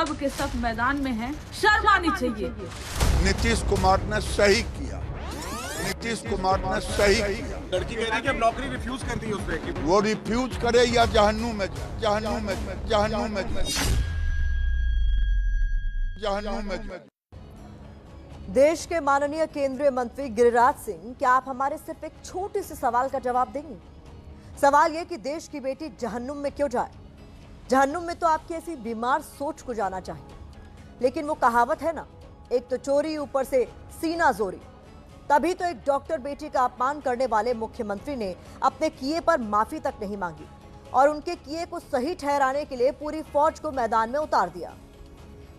सब के सब मैदान में हैं, शर्म आनी चाहिए। नीतीश कुमार ने सही किया, नीतीश कुमार ने सही किया। लड़की कह रही है कि अब नौकरी रिफ्यूज कर दी उसने। वो रिफ्यूज करे या जहन्नुम में जाए, जहन्नुम में जाए, जहन्नुम में जाए, जहन्नुम में जाए। देश के माननीय केंद्रीय मंत्री गिरिराज सिंह, क्या आप हमारे सिर्फ एक छोटे से सवाल का जवाब देंगे? सवाल यह कि देश की बेटी जहन्नुम में क्यों जाए? जहन्नुम में तो आपकी ऐसी बीमार सोच को जाना चाहिए। लेकिन वो कहावत है ना, एक तो चोरी ऊपर से सीना जोरी। तभी तो एक डॉक्टर बेटी का अपमान करने वाले मुख्यमंत्री ने अपने किए पर माफी तक नहीं मांगी और उनके किए को सही ठहराने के लिए पूरी फौज को मैदान में उतार दिया।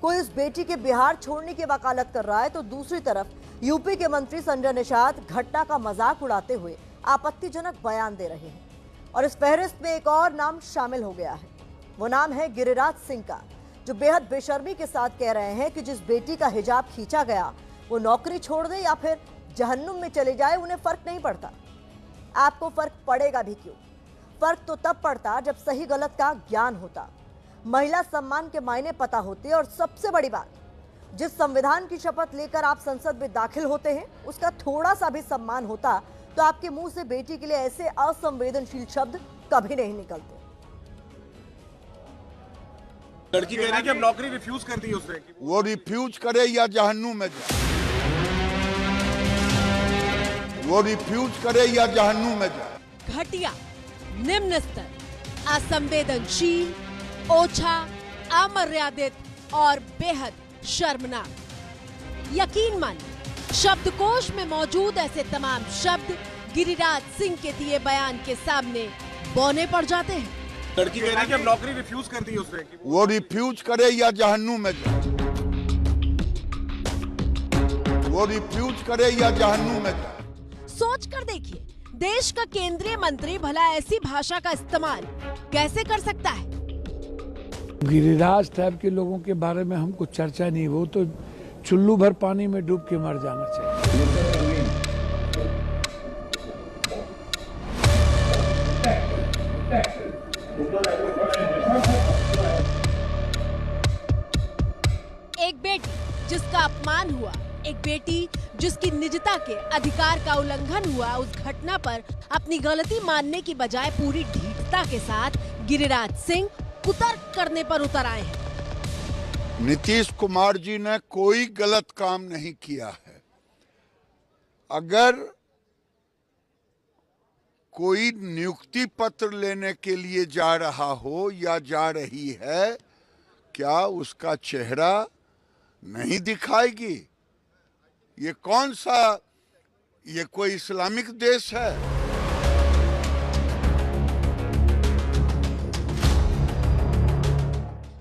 कोई इस बेटी के बिहार छोड़ने की वकालत कर रहा है तो दूसरी तरफ यूपी के मंत्री संजय निषाद घटना का मजाक उड़ाते हुए आपत्तिजनक बयान दे रहे हैं। और इस फहरिस्त में एक और नाम शामिल हो गया है। वो नाम है गिरिराज सिंह का, जो बेहद बेशर्मी के साथ कह रहे हैं कि जिस बेटी का हिजाब खींचा गया वो नौकरी छोड़ दे या फिर जहन्नुम में चले जाए, उन्हें फर्क नहीं पड़ता। आपको फर्क पड़ेगा भी क्यों? फर्क तो तब पड़ता जब सही गलत का ज्ञान होता, महिला सम्मान के मायने पता होते और सबसे बड़ी बात, जिस संविधान की शपथ लेकर आप संसद में दाखिल होते हैं उसका थोड़ा सा भी सम्मान होता तो आपके मुंह से बेटी के लिए ऐसे असंवेदनशील शब्द कभी नहीं निकलते। लड़की कह रही है कि अब नौकरी रिफ्यूज कर दी उसने। वो रिफ्यूज करे या जहन्नुम में जाए, वो रिफ्यूज करे या जहन्नुम में जाए। घटिया, निम्न स्तर, असंवेदनशील, ओछा, अमर्यादित और बेहद शर्मनाक। यकीन मानिए, शब्दकोश में मौजूद ऐसे तमाम शब्द गिरिराज सिंह के दिए बयान के सामने बौने पड़ जाते हैं। लड़की कह रही है कि अब नौकरी रिफ्यूज कर दी उसने। वो रिफ्यूज करे या जहन्नुम में जाए, वो रिफ्यूज करे या जहन्नुम में जाए। सोच कर देखिए, देश का केंद्रीय मंत्री भला ऐसी भाषा का इस्तेमाल कैसे कर सकता है? गिरिराज टाइप के लोगों के बारे में हमको चर्चा नहीं, वो तो चुल्लू भर पानी में डूब के मर जाना चाहिए। एक बेटी जिसका अपमान हुआ, एक बेटी जिसकी निजता के अधिकार का उल्लंघन हुआ, उस घटना पर अपनी गलती मानने की बजाय पूरी ढीठता के साथ गिरिराज सिंह कुतर्क करने पर उतर आए हैं। नीतीश कुमार जी ने कोई गलत काम नहीं किया है। अगर कोई नियुक्ति पत्र लेने के लिए जा रहा हो या जा रही है, क्या उसका चेहरा नहीं दिखाएगी? ये कौन सा, ये कोई इस्लामिक देश है?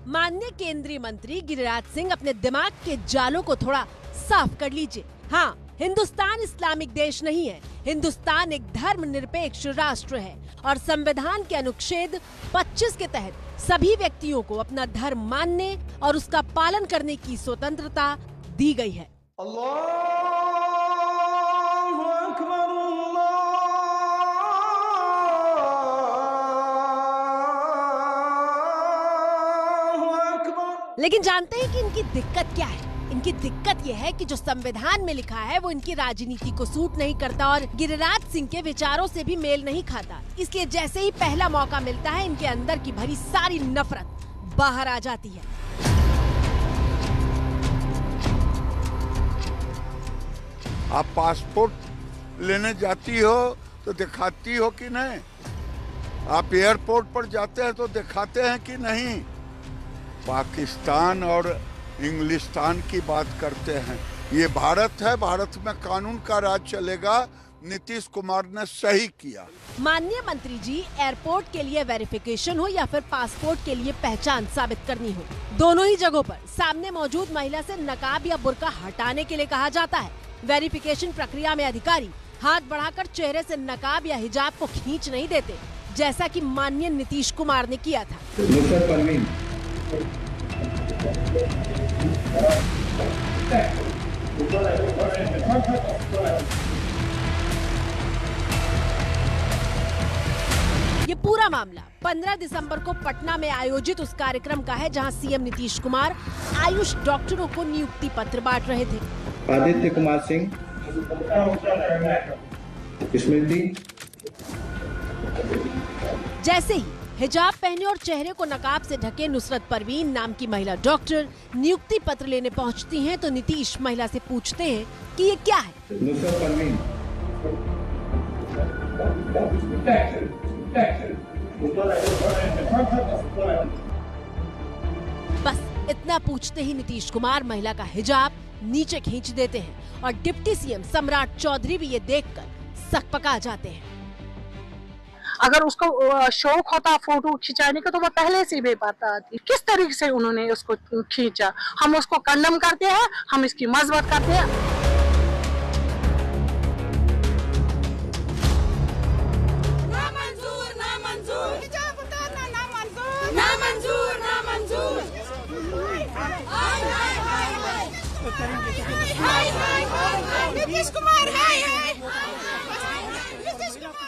माननीय केंद्रीय मंत्री गिरिराज सिंह, अपने दिमाग के जालों को थोड़ा साफ कर लीजिए। हाँ, हिंदुस्तान इस्लामिक देश नहीं है। हिंदुस्तान एक धर्मनिरपेक्ष राष्ट्र है और संविधान के अनुच्छेद 25 के तहत सभी व्यक्तियों को अपना धर्म मानने और उसका पालन करने की स्वतंत्रता दी गई है। लेकिन जानते हैं कि इनकी दिक्कत क्या है? इनकी दिक्कत यह है कि जो संविधान में लिखा है वो इनकी राजनीति को सूट नहीं करता और गिरिराज सिंह के विचारों से भी मेल नहीं खाता। इसलिए जैसे ही पहला मौका मिलता है, इनके अंदर की भरी सारी नफरत बाहर आ जाती है। आप पासपोर्ट लेने जाती हो तो दिखाती हो कि नहीं? आप एयरपोर्ट पर जाते हैं तो दिखाते हैं कि नहीं? पाकिस्तान और इंग्लिस्तान की बात करते हैं। ये भारत है, भारत में कानून का राज चलेगा। नीतीश कुमार ने सही किया। माननीय मंत्री जी, एयरपोर्ट के लिए वेरिफिकेशन हो या फिर पासपोर्ट के लिए पहचान साबित करनी हो, दोनों ही जगहों पर सामने मौजूद महिला से नकाब या बुर्का हटाने के लिए कहा जाता है। वेरिफिकेशन प्रक्रिया में अधिकारी हाथ बढ़ाकर चेहरे से नकाब या हिजाब को खींच नहीं देते, जैसा कि माननीय नीतीश कुमार ने किया था। ये पूरा मामला 15 दिसंबर को पटना में आयोजित उस कार्यक्रम का है जहां सीएम नीतीश कुमार आयुष डॉक्टरों को नियुक्ति पत्र बांट रहे थे। आदित्य कुमार सिंह, स्मृति। जैसे ही हिजाब पहने और चेहरे को नकाब से ढके नुसरत परवीन नाम की महिला डॉक्टर नियुक्ति पत्र लेने पहुंचती हैं तो नीतीश महिला से पूछते हैं कि ये क्या है। नुसरत परवीन, बस इतना पूछते ही नीतीश कुमार महिला का हिजाब नीचे खींच देते हैं और डिप्टी सीएम सम्राट चौधरी भी ये देखकर सकपका जाते हैं। अगर उसको शौक होता फोटो खिंचाने का तो वो पहले से भी पता थी किस तरीके से उन्होंने उसको खींचा। हम उसको कंडम करते हैं, हम इसकी मजबूत करते हैं।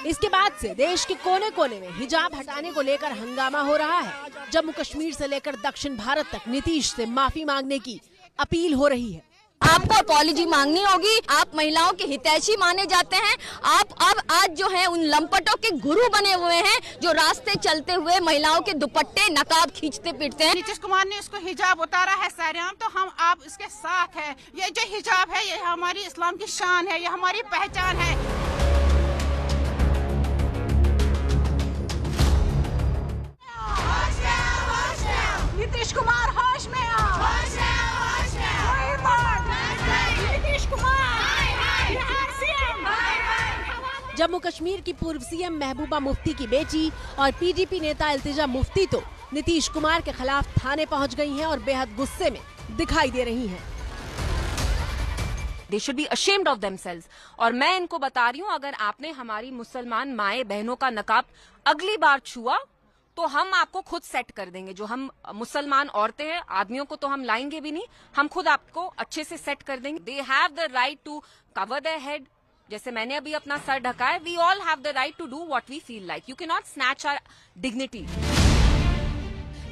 इसके बाद से देश के कोने कोने में हिजाब हटाने को लेकर हंगामा हो रहा है। जम्मू कश्मीर से लेकर दक्षिण भारत तक नीतीश से माफी मांगने की अपील हो रही है। आपको अपॉलॉजी मांगनी होगी। आप महिलाओं के हितैषी माने जाते हैं। आप अब आज जो है उन लंपटों के गुरु बने हुए हैं जो रास्ते चलते हुए महिलाओं के दुपट्टे नकाब खींचते पीटते हैं। नीतीश कुमार ने उसको हिजाब उतारा है सरेआम, तो हम आप इसके साथ है। ये जो हिजाब है ये हमारी इस्लाम की शान है, ये हमारी पहचान है। नीतीश कुमार होश में आओ। नीतीश कुमार जम्मू कश्मीर की पूर्व सीएम महबूबा मुफ्ती की बेटी और पीडीपी नेता इल्तिजा मुफ्ती तो नीतीश कुमार के खिलाफ थाने पहुंच गई हैं और बेहद गुस्से में दिखाई दे रही हैं। They should be ashamed of themselves। और मैं इनको बता रही हूँ, अगर आपने हमारी मुसलमान माए बहनों का नकाब अगली बार छुआ तो हम आपको खुद सेट कर देंगे। जो हम मुसलमान औरतें हैं, आदमियों को तो हम लाएंगे भी नहीं, हम खुद आपको अच्छे से सेट कर देंगे। They have the right to cover their head, जैसे मैंने अभी अपना सर ढका है। We all have the right to do what we feel like. You can not snatch our dignity.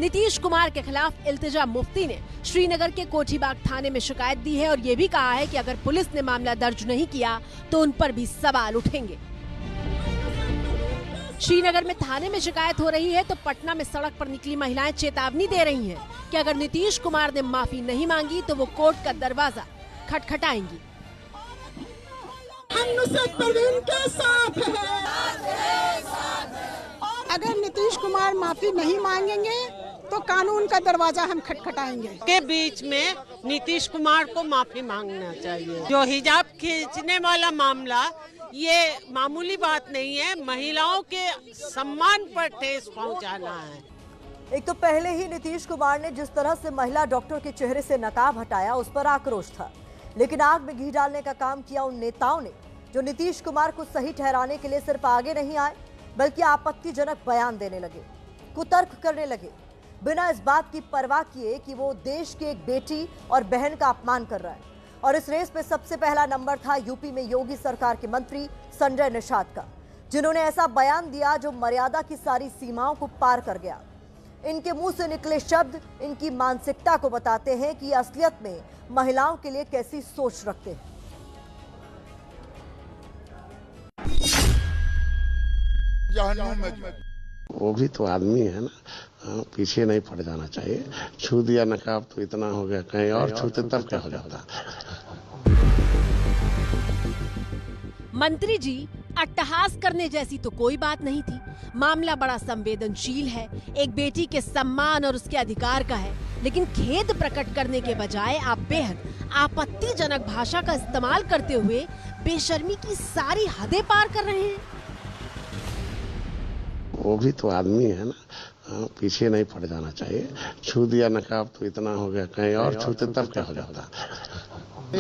Nitish Kumar के खिलाफ इल्तिजा मुफ्ती ने श्रीनगर के कोठीबाग थाने में शिकायत दी है और ये भी कहा है कि अगर पुलिस ने मामला दर्ज नहीं किया तो उन पर भी सवाल उठेंगे। श्रीनगर में थाने में शिकायत हो रही है तो पटना में सड़क पर निकली महिलाएं चेतावनी दे रही हैं कि अगर नीतीश कुमार ने माफी नहीं मांगी तो वो कोर्ट का दरवाजा खटखटाएंगी। हम नुसरत परवीन के साथ हैं। अगर नीतीश कुमार माफी नहीं मांगेंगे तो कानून का दरवाजा हम खटखटाएंगे। के बीच में नीतीश कुमार को माफी मांगना चाहिए। जो हिजाब खींचने वाला मामला ये मामूली बात नहीं है, महिलाओं के सम्मान पर ठेस पहुंचाना है। एक तो पहले ही नीतीश कुमार ने जिस तरह से महिला डॉक्टर के चेहरे से नकाब हटाया उस पर आक्रोश था, लेकिन आग में घी डालने का काम किया उन नेताओं ने जो नीतीश कुमार को सही ठहराने के लिए सिर्फ आगे नहीं आए बल्कि आपत्तिजनक बयान देने लगे, कुतर्क करने लगे, बिना इस बात की परवाह किए कि वो देश की एक बेटी और बहन का अपमान कर रहा है। और इस रेस में सबसे पहला नंबर था यूपी में योगी सरकार के मंत्री संजय निषाद का, जिन्होंने ऐसा बयान दिया जो मर्यादा की सारी सीमाओं को पार कर गया। इनके मुंह से निकले शब्द इनकी मानसिकता को बताते हैं कि असलियत में महिलाओं के लिए कैसी सोच रखते हैं। वो भी तो आदमी है ना, पीछे नहीं पड़ जाना चाहिए। छू दिया नकाब तो इतना हो गया, कहीं और छूते तब क्या हो जाता। मंत्री जी, अट्टहास करने जैसी तो कोई बात नहीं थी। मामला बड़ा संवेदनशील है, एक बेटी के सम्मान और उसके अधिकार का है, लेकिन खेद प्रकट करने के बजाय आप बेहद आपत्तिजनक भाषा का इस्तेमाल करते हुए बेशर्मी की सारी हदें पार कर रहे हैं। वो भी तो आदमी है ना, पीछे नहीं पड़ जाना चाहिए। छू दिया नकाब तो इतना हो गया, कहीं और छूते तब क्या हो जाता।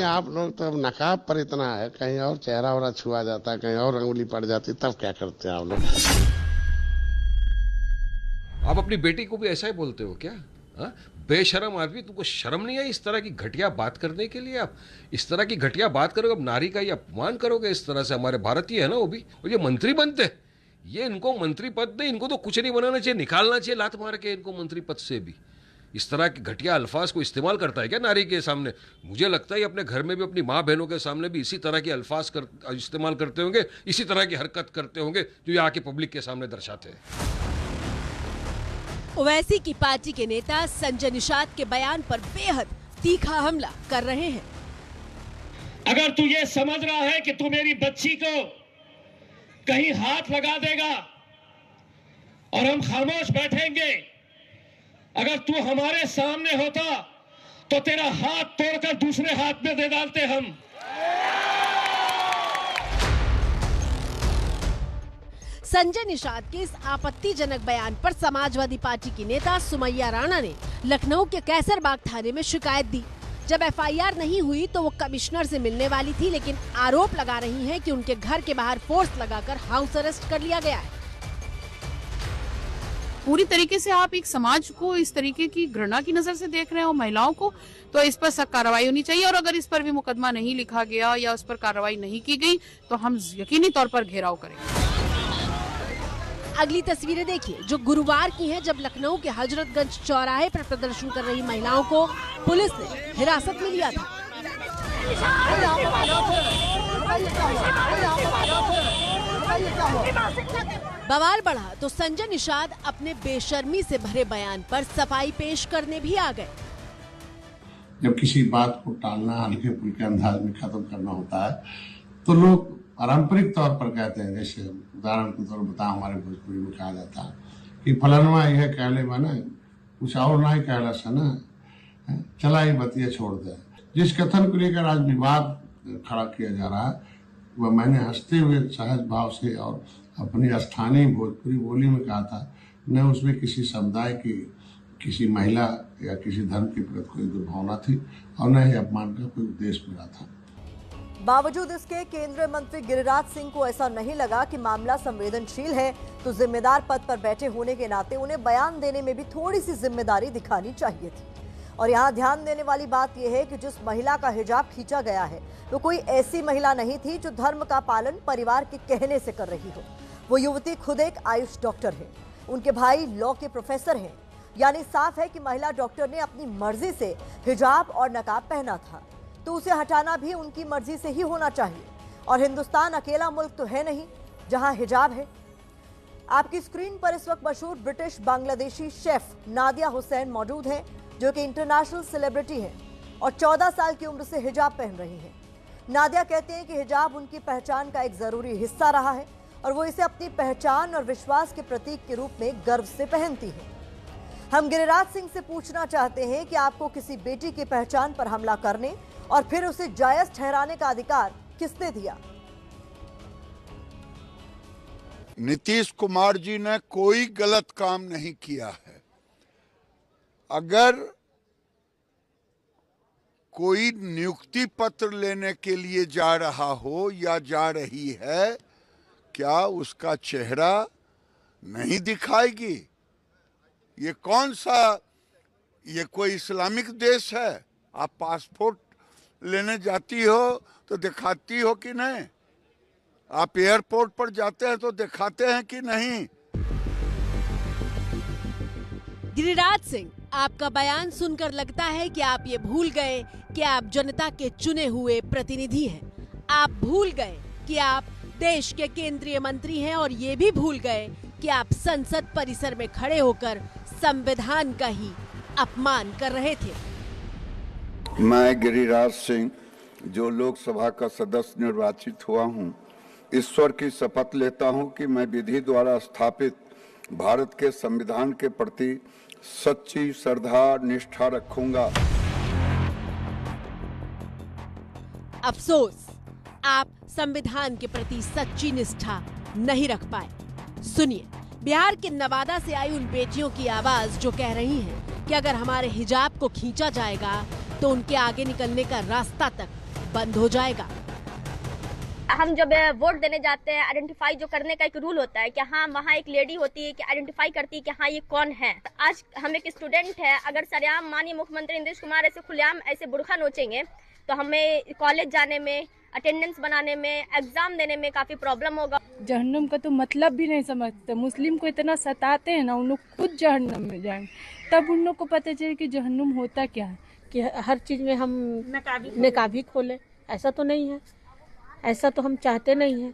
आप लोग तो अब नकाब पर इतना है, कहीं और चेहरा वरा छुआ जाता, कहीं और अंगुली पड़ जाती, तब क्या करते हैं आप लोग। आप अपनी बेटी को भी ऐसा ही बोलते हो क्या? बेशरम आदमी, तुमको शर्म नहीं है इस तरह की घटिया बात करने के लिए? आप इस तरह की घटिया बात करोगे, अब नारी का ये अपमान करोगे इस तरह से। हमारे भारतीय है ना वो भी, और ये मंत्री बनते, ये इनको मंत्री पद नहीं, इनको तो कुछ नहीं बनाना चाहिए, निकालना चाहिए लात मार के इनको मंत्री पद से भी। इस तरह के घटिया अल्फाज को इस्तेमाल करता है क्या नारी के सामने? मुझे लगता है अपने घर में भी अपनी माँ बहनों के सामने भी इसी तरह के अल्फाज इस्तेमाल करते होंगे, इसी तरह की हरकत करते होंगे जो यहाँ के पब्लिक के सामने दर्शाते हैं। ओवैसी की पार्टी के नेता संजय निषाद के बयान पर बेहद तीखा हमला कर रहे हैं। अगर तू ये समझ रहा है कि तू मेरी बच्ची को कहीं हाथ लगा देगा और हम खामोश बैठेंगे, अगर तू हमारे सामने होता तो तेरा हाथ तोड़कर दूसरे हाथ में दे डालते हम। संजय निषाद के इस आपत्तिजनक बयान पर समाजवादी पार्टी की नेता सुमैया राणा ने लखनऊ के कैसरबाग थाने में शिकायत दी। जब एफआईआर नहीं हुई तो वो कमिश्नर से मिलने वाली थी, लेकिन आरोप लगा रही हैं कि उनके घर के बाहर फोर्स लगाकर हाउस अरेस्ट कर लिया गया है। पूरी तरीके से आप एक समाज को इस तरीके की घृणा की नजर से देख रहे हो महिलाओं को, तो इस पर सख्त कार्रवाई होनी चाहिए। और अगर इस पर भी मुकदमा नहीं लिखा गया या उस पर कार्रवाई नहीं की गई तो हम यकीनी तौर पर घेराव करेंगे। अगली तस्वीरें देखिए जो गुरुवार की हैं, जब लखनऊ के हजरतगंज चौराहे पर प्रदर्शन कर रही महिलाओं को पुलिस ने हिरासत में लिया था। बवाल बढ़ा तो संजय निषाद अपने बेशर्मी से भरे बयान पर सफाई पेश करने भी आ गए। जब किसी बात को टालना, हल्के फुल्के अंदाज में खत्म करना होता है तो लोग पारंपरिक तौर पर कहते हैं, जैसे उदाहरण के तौर पर बता हमारे भोजपुरी में कहा जाता है कि फलनवा यह कहले बने कुछ और ना ही कहला सना, चला ही बतिया छोड़ दे। जिस कथन को लेकर आज विवाद खड़ा किया जा रहा है वह मैंने हंसते हुए सहज भाव से और अपनी स्थानीय भोजपुरी बोली में कहा था। न उसमें किसी समुदाय की, किसी महिला या किसी धर्म के प्रति कोई दुर्भावना थी और न ही अपमान का कोई उद्देश्य मिला था। बावजूद इसके केंद्रीय मंत्री गिरिराज सिंह को ऐसा नहीं लगा कि मामला संवेदनशील है तो जिम्मेदार पद पर बैठे होने के नाते उन्हें बयान देने में भी थोड़ी सी जिम्मेदारी दिखानी चाहिए थी। और यहाँ ध्यान देने वाली बात यह है कि जिस महिला का हिजाब खींचा गया है वो कोई ऐसी महिला नहीं थी जो धर्म का पालन परिवार के कहने से कर रही हो। वो युवती खुद एक आयुष डॉक्टर है, उनके भाई लॉ के प्रोफेसर हैं। यानी साफ है कि महिला डॉक्टर ने अपनी मर्जी से हिजाब और नकाब पहना था तो उसे हटाना भी उनकी मर्जी से ही होना चाहिए। और हिंदुस्तान अकेला मुल्क तो है नहीं जहां हिजाब है। आपकी स्क्रीन पर इस वक्त मशहूर ब्रिटिश बांग्लादेशी शेफ नादिया हुसैन मौजूद हैं, जो कि इंटरनेशनल सेलिब्रिटी हैं और 14 साल की उम्र से हिजाब पहन रही हैं। नादिया कहते हैं कि हिजाब उनकी पहचान का एक जरूरी हिस्सा रहा है और वो इसे अपनी पहचान और विश्वास के प्रतीक के रूप में गर्व से पहनती हैं। हम गिरिराज सिंह से पूछना चाहते हैं कि आपको किसी बेटी की पहचान पर हमला करने और फिर उसे जायज ठहराने का अधिकार किसने दिया? नीतीश कुमार जी ने कोई गलत काम नहीं किया है। अगर कोई नियुक्ति पत्र लेने के लिए जा रहा हो या जा रही है, क्या उसका चेहरा नहीं दिखाएगी? ये कौन सा, ये कोई इस्लामिक देश है? आप पासपोर्ट लेने जाती हो तो दिखाती हो कि नहीं? आप एयरपोर्ट पर जाते हैं तो दिखाते हैं कि नहीं? गिरिराज सिंह, आपका बयान सुनकर लगता है कि आप ये भूल गए कि आप जनता के चुने हुए प्रतिनिधि हैं। आप भूल गए कि आप देश के केंद्रीय मंत्री हैं और ये भी भूल गए कि आप संसद परिसर में खड़े होकर संविधान का ही अपमान कर रहे थे। मैं गिरिराज सिंह, जो लोकसभा का सदस्य निर्वाचित हुआ हूँ, ईश्वर की शपथ लेता हूँ कि मैं विधि द्वारा स्थापित भारत के संविधान के प्रति सच्ची श्रद्धा निष्ठा रखूंगा। अफसोस, आप संविधान के प्रति सच्ची निष्ठा नहीं रख पाए। सुनिए बिहार के नवादा से आई उन बेटियों की आवाज जो कह रही हैं कि अगर हमारे हिजाब को खींचा जाएगा तो उनके आगे निकलने का रास्ता तक बंद हो जाएगा। हम जब वोट देने जाते हैं, आइडेंटिफाई जो करने का एक रूल होता है कि हाँ वहाँ एक लेडी होती है कि आइडेंटिफाई करती है कि हाँ ये कौन है। आज हम एक स्टूडेंट है, अगर सरेआम माननीय मुख्यमंत्री नीतीश कुमार ऐसे खुलेआम ऐसे बुरखा नोचेंगे तो हमें कॉलेज जाने में, अटेंडेंस बनाने में, एग्जाम देने में काफी प्रॉब्लम होगा। जहन्नुम का तो मतलब भी नहीं समझते, मुस्लिम को इतना सताते हैं ना, उन लोग खुद जहन्नुम में जाएंगे तब उन लोग को पता चले कि जहन्नुम होता क्या है। कि हर चीज में हम निकाब ही खोले, ऐसा तो नहीं है, ऐसा तो हम चाहते नहीं है।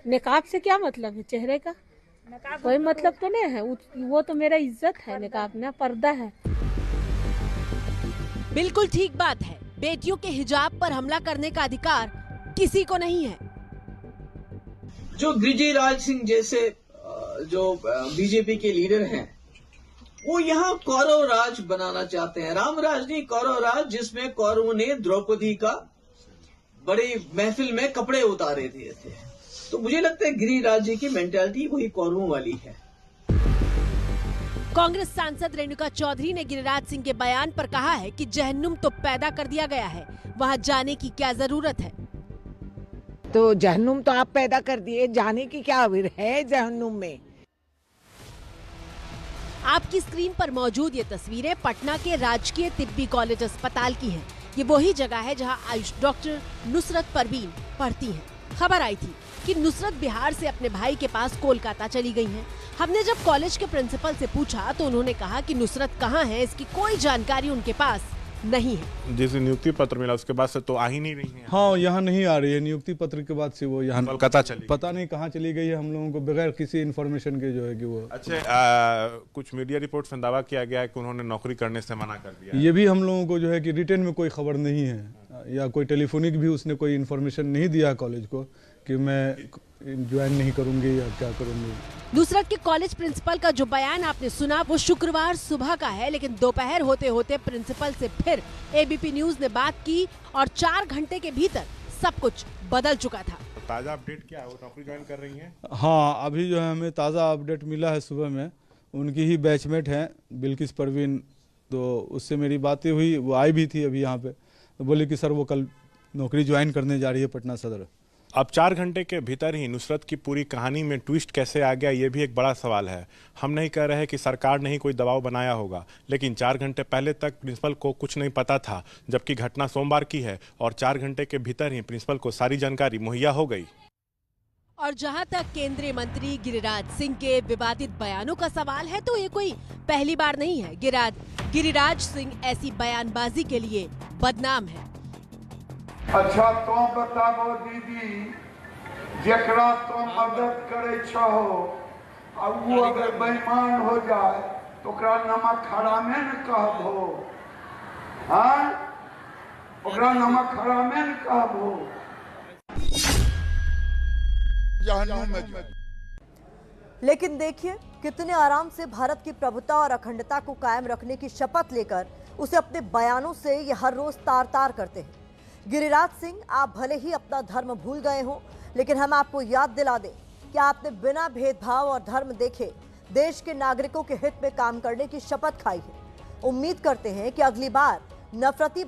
निकाब से क्या मतलब है, चेहरे का कोई मतलब तो नहीं है, वो तो मेरा इज्जत है, निकाब में पर्दा है। बिल्कुल ठीक बात है, बेटियों के हिजाब पर हमला करने का अधिकार किसी को नहीं है। जो गिरिराज सिंह जैसे जो बीजेपी के लीडर हैं, वो यहाँ कौरव राज बनाना चाहते हैं। राम राज नहीं, कौरव राज, जिसमें कौरवों ने द्रौपदी का बड़ी महफिल में कपड़े उतारे दिए थे। तो मुझे लगता है गिरिराज जी की मेंटालिटी वही कौरवों वाली है। कांग्रेस सांसद रेणुका चौधरी ने गिरिराज सिंह के बयान पर कहा है कि जहन्नुम तो पैदा कर दिया गया है, वहां जाने की क्या जरूरत है। तो जहन्नुम तो आप पैदा कर दिए, जाने की क्या है जहन्नुम में। आपकी स्क्रीन पर मौजूद ये तस्वीरें पटना के राजकीय तिब्बी कॉलेज अस्पताल की हैं। ये वही जगह है जहां आयुष डॉक्टर नुसरत परवीन पढ़ती हैं। खबर आई थी कि नुसरत बिहार से अपने भाई के पास कोलकाता चली गई हैं। हमने जब कॉलेज के प्रिंसिपल से पूछा तो उन्होंने कहा कि नुसरत कहाँ है, इसकी कोई जानकारी उनके पास नहीं है। जिस नियुक्ति पत्र मिला उसके बाद से तो आ ही नहीं रही है। हाँ, यहाँ नहीं आ रही है। नियुक्ति पत्र के बाद से वो यहाँ कोलकाता चली, पता नहीं कहाँ चली गई है, हम लोगों को बगैर किसी इन्फॉर्मेशन के जो है कि वो। अच्छा, कुछ मीडिया रिपोर्ट्स में दावा किया गया है कि उन्होंने नौकरी करने से मना कर दिया। ये भी हम लोगों को जो है कि रिटर्न में कोई खबर नहीं है, या कोई टेलीफोनिक भी उसने कोई इन्फॉर्मेशन नहीं दिया कॉलेज को कि मैं ज्वाइन नहीं करूंगी या क्या करूंगी। नुसरत के कॉलेज प्रिंसिपल का जो बयान आपने सुना वो शुक्रवार सुबह का है, लेकिन दोपहर होते होते प्रिंसिपल से फिर एबीपी न्यूज ने बात की और 4 घंटे के भीतर सब कुछ बदल चुका था। ताजा अपडेट क्या है, वो नौकरी ज्वाइन कर रही हैं? हाँ, अभी जो है हमें ताज़ा अपडेट मिला है सुबह में। उनकी ही बैचमेट हैं बिल्किस परवीन, तो उससे मेरी बातें हुई, वो आई भी थी अभी यहाँ पे, तो बोले कि सर वो कल नौकरी ज्वाइन करने जा रही है पटना सदर। अब 4 घंटे के भीतर ही नुसरत की पूरी कहानी में ट्विस्ट कैसे आ गया, ये भी एक बड़ा सवाल है। हम नहीं कह रहे कि सरकार ने ही कोई दबाव बनाया होगा, लेकिन 4 घंटे पहले तक प्रिंसिपल को कुछ नहीं पता था, जबकि घटना सोमवार की है और 4 घंटे के भीतर ही प्रिंसिपल को सारी जानकारी मुहैया हो गई। और जहां तक केंद्रीय मंत्री गिरिराज सिंह के विवादित बयानों का सवाल है, तो ये कोई पहली बार नहीं है। गिरिराज सिंह ऐसी बयानबाजी के लिए बदनाम है। अच्छा, तो बताबो दीदी, जेकरा तो मदद करे छहो, अब वो अगर बेईमान हो जाए तो ओकरा नमक हरामे न कहबो। हाँ, ओकरा नमक हरामे न कहबो। लेकिन देखिए कितने आराम से भारत की प्रभुता और अखंडता को कायम रखने की शपथ लेकर उसे अपने बयानों से ये हर रोज तार तार करते हैं। गिरिराज सिंह, आप भले ही अपना धर्म भूल गए हो, लेकिन हम आपको याद दिला दें कि आपने बिना भेदभाव और धर्म देखे देश के नागरिकों के हित में काम करने की शपथ खाई है। उम्मीद करते हैं कि अगली बार नफरती